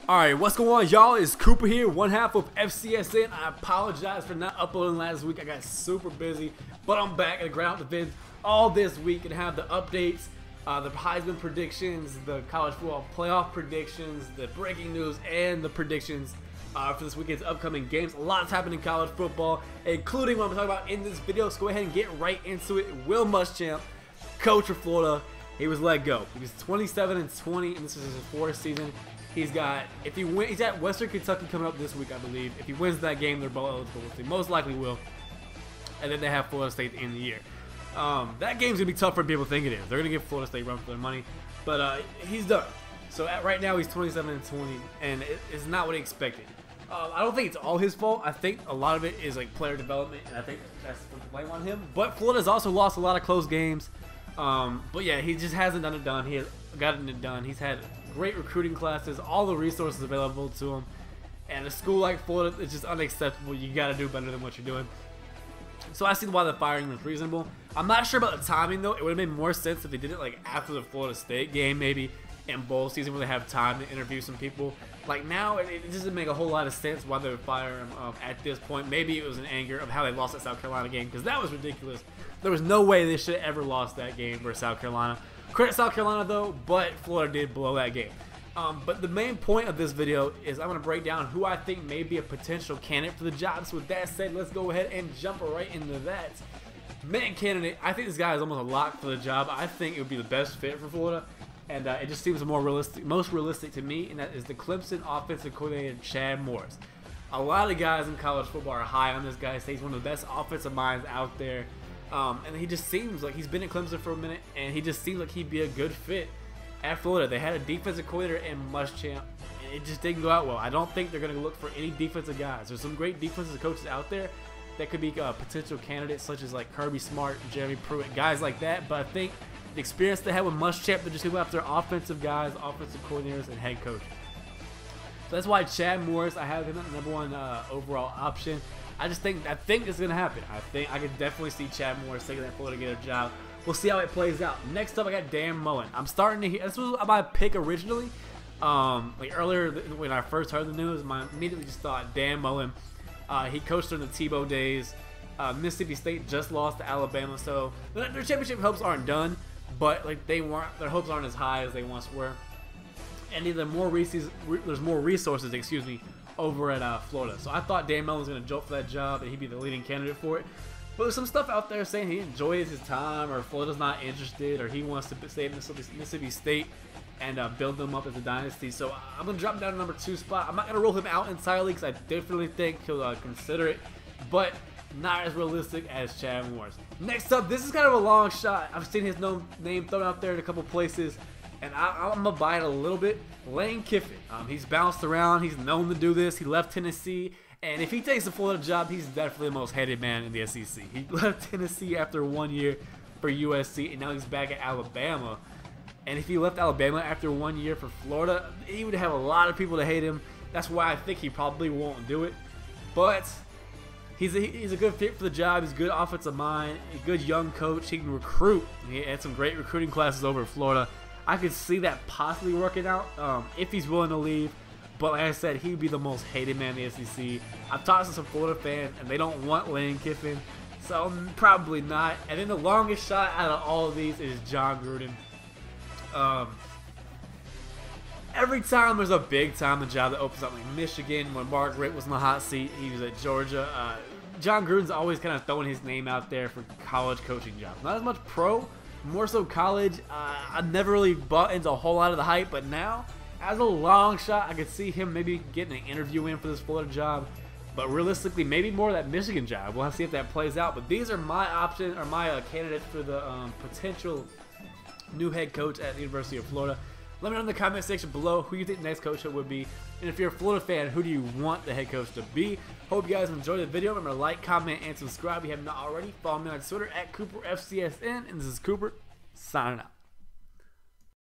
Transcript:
Alright, what's going on, y'all? It's Cooper here, one half of FCSN. I apologize for not uploading last week. I got super busy, but I'm back and ground the vids all this week and have the updates, the Heisman predictions, the college football playoff predictions, the breaking news, and the predictions for this weekend's upcoming games. A lot's happening in college football, including what I'm talking about in this video. Let's go ahead and get right into it. Will Muschamp, coach of Florida, he was let go. He was 27-20, and this is his fourth season. He's got, if he wins, he's at Western Kentucky coming up this week, I believe. If he wins that game, they're both eligible. They most likely will. And then they have Florida State in the year. That game's going to be tougher than people think it is. They're going to give Florida State a run for their money. But he's done. So right now he's 27-20, and it's not what he expected. I don't think it's all his fault. I think a lot of it is like player development, and I think that's the blame on him. But Florida's also lost a lot of close games. But yeah, he just hasn't done it done. He has gotten it done. He's had great recruiting classes, all the resources available to him, and a school like Florida is just unacceptable. You got to do better than what you're doing. So I see why the firing was reasonable. I'm not sure about the timing though. It would have made more sense if they did it like after the Florida State game, maybe in bowl season, where they have time to interview some people. Like now, it doesn't make a whole lot of sense why they would fire him at this point. Maybe it was an anger of how they lost that South Carolina game, because that was ridiculous. There was no way they should have ever lost that game versus South Carolina. Credit South Carolina though, but Florida did blow that game. But the main point of this video is I'm going to break down who I think may be a potential candidate for the job. So with that said, let's go ahead and jump right into that. Main candidate, I think this guy is almost a lock for the job. I think it would be the best fit for Florida, and it just seems more realistic, most realistic to me, and that is the Clemson offensive coordinator, Chad Morris. A lot of guys in college football are high on this guy. Say he's one of the best offensive minds out there. And he just seems like he's been at Clemson for a minute, and he just seems like he'd be a good fit at Florida. They had a defensive coordinator in Muschamp, and it just didn't go out well. I don't think they're going to look for any defensive guys. There's some great defensive coaches out there that could be potential candidates, such as like Kirby Smart, Jeremy Pruitt, guys like that. But I think the experience they had with Muschamp, they're just going to go after offensive guys, offensive coordinators, and head coach. So that's why Chad Morris, I have him at the #1 overall option. I think it's gonna happen. I could definitely see Chad Morris taking that Florida to get a job. We'll see how it plays out. Next up, I got Dan Mullen. I'm starting to hear, this was my pick originally. Like earlier when I first heard the news, I immediately just thought Dan Mullen. He coached during the Tebow days. Mississippi State just lost to Alabama, so their championship hopes aren't done, but like their hopes aren't as high as they once were. And there's more resources, excuse me, over at Florida. So I thought Dan Mullen was going to jump for that job and he'd be the leading candidate for it. But there's some stuff out there saying he enjoys his time, or Florida's not interested, or he wants to stay at Mississippi State and build them up as a dynasty. So I'm going to drop him down to #2 spot. I'm not going to rule him out entirely because I definitely think he'll consider it, but not as realistic as Chad Morris. Next up, this is kind of a long shot. I've seen his name thrown out there in a couple places, and I'm going to buy it a little bit. Lane Kiffin. He's bounced around. He's known to do this. He left Tennessee. And if he takes the Florida job, he's definitely the most hated man in the SEC. He left Tennessee after 1 year for USC, and now he's back at Alabama. And if he left Alabama after 1 year for Florida, he would have a lot of people to hate him. That's why I think he probably won't do it. But he's a good fit for the job. He's a good offensive mind, a good young coach. He can recruit. He had some great recruiting classes over in Florida. I could see that possibly working out if he's willing to leave. But like I said, he'd be the most hated man in the SEC. I've talked to some Florida fans, and they don't want Lane Kiffin, so probably not. And then the longest shot out of all of these is John Gruden. Every time there's a big-time job that opens up, like Michigan, when Mark Richt was in the hot seat, he was at Georgia. John Gruden's always kind of throwing his name out there for college coaching jobs. Not as much pro, more so college. I never really bought into a whole lot of the hype, but now, as a long shot, I could see him maybe getting an interview in for this Florida job. But realistically, maybe more of that Michigan job. We'll have to see if that plays out. But these are my options, or my candidates for the potential new head coach at the University of Florida. Let me know in the comment section below who you think the next coach would be. And if you're a Florida fan, who do you want the head coach to be? Hope you guys enjoyed the video. Remember to like, comment, and subscribe if you have not already. Follow me on Twitter at CooperFCSN. And this is Cooper, signing out.